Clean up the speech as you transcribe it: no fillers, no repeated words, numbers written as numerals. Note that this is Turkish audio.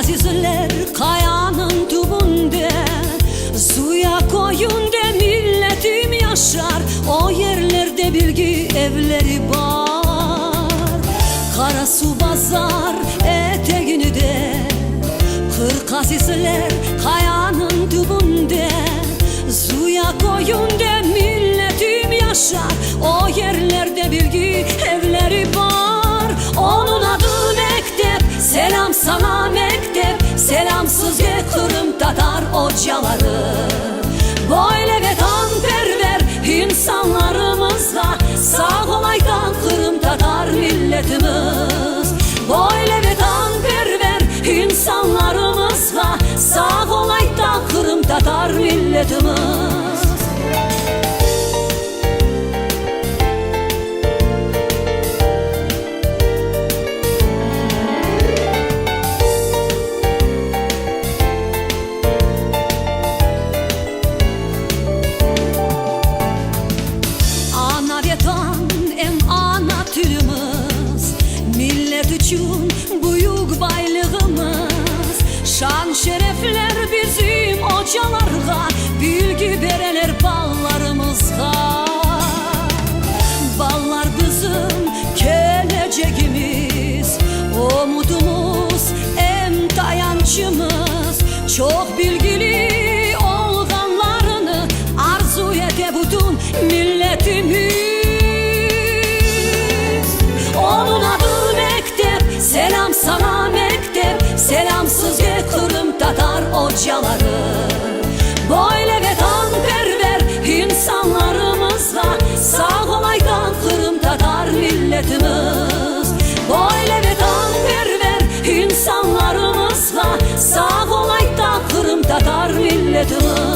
azizler kayanın tubunde, suya koyun de milletim yaşar. O yerlerde bilgi evleri var. Karasu bazar eteğini de, kırk azizler kayanın tubunde, suya koyun de milletim yaşar. O yerlerde bilgi evleri var. Onun adı mektep, selam sana mektep. Selamsız Kırım Tatar hocaları. Böyle vatanperver insanlarımızla sağ olaydan Kırım Tatar milletimiz. Böyle vatanperver insanlarımızla sağ olaydan Kırım Tatar milletimiz. Millet için büyük baylığımız, şan şerefler bizim hocalarga, bilgi vereler ballarımızga. Ballar bizim geleceğimiz, umudumuz, en tayancımız. Çok bilgili olganlarını arzu ede bütün milletimiz. Onun adı mektep, selam sana mektep. Selamsız Kırım Tatar hocaları. Böyle vatanperver insanlarımızla sağ olaydan Kırım Tatar milletimiz. Böyle vatanperver insanlarımızla sağ olaydan Kırım Tatar milletimiz.